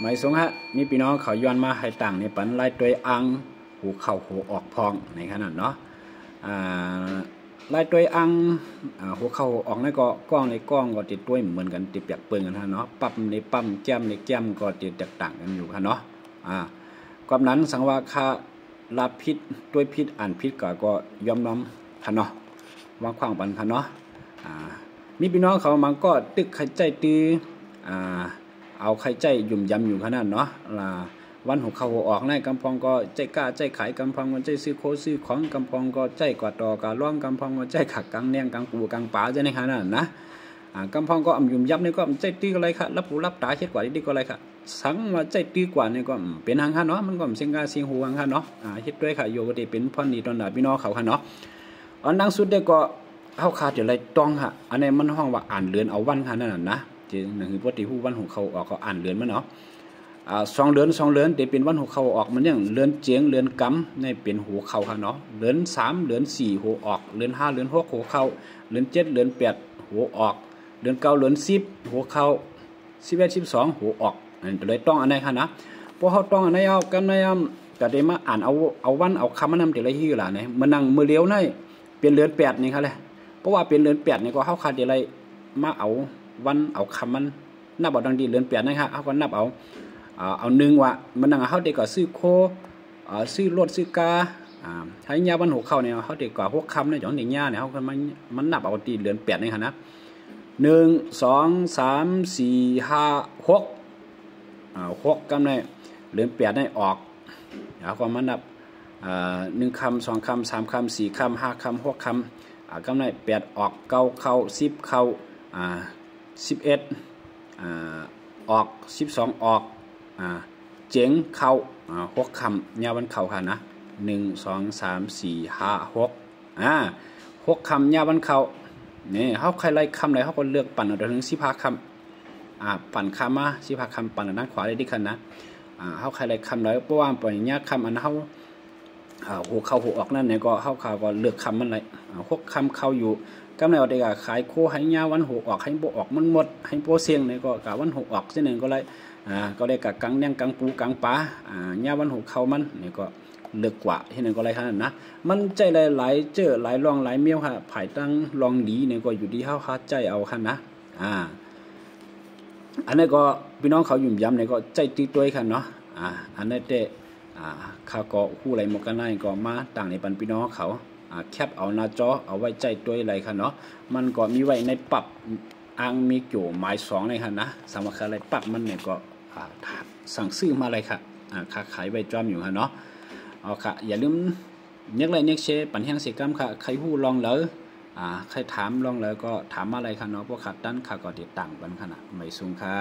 หมายสงฮะมีพี่น้องเขาย้อนมาให้ต่างในปันไล่ตัวอังหูเข้าหูออกพองในขนาดเนาะไล่ตัวอังหัวเข้าออกนั่นก็กล้องในกล้องก็ติดตัวเหมือนกันติดเปียกเปื้อนกันฮะเนาะปั๊มในปั๊มแจ่มในแจ่มก็ติดแตกต่างกันอยู่ฮะเนาะความนั้นสังว่าค่าลาพิษด้วยพิษอ่านพิษก็ยอมน้อมฮะเนาะวางขวางปันฮะเนาะมีพี่น้องเขามันก็ตึกไข่ใจตื้อเอาไข่ใจยุ่มยำอยู่ขนาดเนาะวันหัวเข้าหัวออกในกำพองก็ใจกล้าใจขายกำพองก็ใจซื้อโคซื้อของกำพองก็ใจกว่าต่อกาล่องกำพองก็ใจขักกังเนียงกังปูกังป๋าจะในขนาดนะกำพองก็ยุ่มยำนี่ก็ใจตื้ออะไรค่ะรับหูรับตาเช็ดกว่าดีก็อะไรค่ะสังว่าใจตื้อกว่านี่ก็เป็นหางค่ะเนาะมันก็เสียงกาเสียงหูหางค่ะเนาะเฮ็ดด้วยค่ะโยกติเป็นพรดีตอนหน้าพี่น้องเขาค่ะเนาะอันดังสุดได้ก็เข้าขาดอะไรต้องค่ะอันนี้มันห้องว่าอ่านเรือนเอาวันค่ะนั่นนะจริงนั่นคือปกติผู้วันหัวเข้าออกก็อ่านเรือนมันเนาะ2 เดือนแต่เป็นวันหัวเข้าออกมันยังเรือนเจียงเรือนกำในเป็นหัวเข้าค่ะเนาะเรือน3เรือน4หัวออกเรือน5เรือน6หัวเข้าเรือน7เรือน8หัวออกเรือน9เรือน10หัวเข้า11 12หัวออกอันเลยต้องอันไหนค่ะนะพอเขาต้องอันไหนเอากันในก็ได้มาอ่านเอาวันเอาคำมันนำแต่ละที่ล่ะเนี่ยมันนั่งมือเลี้ยวในเป็นเรือน8นี่ค่ะเลยเพราะว่าเป็นเรือน8นี่ก็เข้าขาดอะไรมาเอาวันเอาคำมันนับเอาดังดีเรือน8นะฮะเขาก็นับเอาหนึ่งว่ามันนั่งเขาเด็กก็ซื้อโคซื้อรถซื้อกาให้ยาวันหัวเข้าเนี่ยเขาเด็กก็พวกคำเนี่ยอย่างเด็กย่าเนี่ยเขามันนับเอาตีเรือน8นี่ค่ะนะ1 2 3 4 5 6กำในเรือน8ได้ออกเขาก็มันนับ1 คำ 2 คำ 3 คำ 4 คำ 5 คำ 6 คำกำใน8ออก9เข้า10เข้า11ออก12ออกเจ๋งเข้า6คำยาวันเข้าค่ะนะ1 2 3 4 5 6 6คำยาวันเข้านี่เขาใครไล่คำไหนเขาก็เลือกปั่นเอาถึง15คำปั่นคำมา15คำปั่นด้านขวาได้ดีกันนะเขาใครไล่คำไหนเพราะว่าปล่อยยาคำอันเขาหัวเข้าหัวออกนั่นเนี่ยก็เข้าข่าวก็เลือกคำมันเลย6คำเข้าอยู่กำในเอาเด็กขายโคให้ยาวันหัวออกให้โบออกมันหมดให้โบเสียงเนี่ยก็กะวันหัวออกเส้นหนึ่งก็เลยก็ได้กะกังเนียงกังปูกังป๋ายาวันหัวเข้ามันเนี่ยก็เลือกกว่าเห็นหนึ่งก็เลยขนาดนะมันใจหลายเจอหลายรองหลายเมี่ยวค่ะผายตั้งรองดีเนี่ยก็อยู่ที่เข้าคัดใจเอาค่ะนะอันนี้ก็พี่น้องเขายุ่มย้ำเนี่ยก็ใจตีตัวค่ะเนาะอันนี้เตะข้าก็คู่ไรหมกกันได้ก็มาต่างในปันพี่น้องเขาแคปเอาหน้าจอเอาไว้ใจตัวอะไรค่ะเนาะมันก็มีไว้ในปรับอ้างมีโจหมาย2เลยค่ะนะสำหรับอะไรปรับมันเนี่ยก็สั่งซื้อมาเลยค่ะค้าขายไว้จอมอยู่ค่ะเนาะเอาค่ะอย่าลืมเน็กไลน์เน็กเชปันแห้งเสกรรมค่ะใครหู้ลองเลยใครถามลองเลยก็ถามมาอะไรค่ะเนาะพวกขัดด้านค่ะก็ติดต่างกันขนาดไม่สูงค่ะ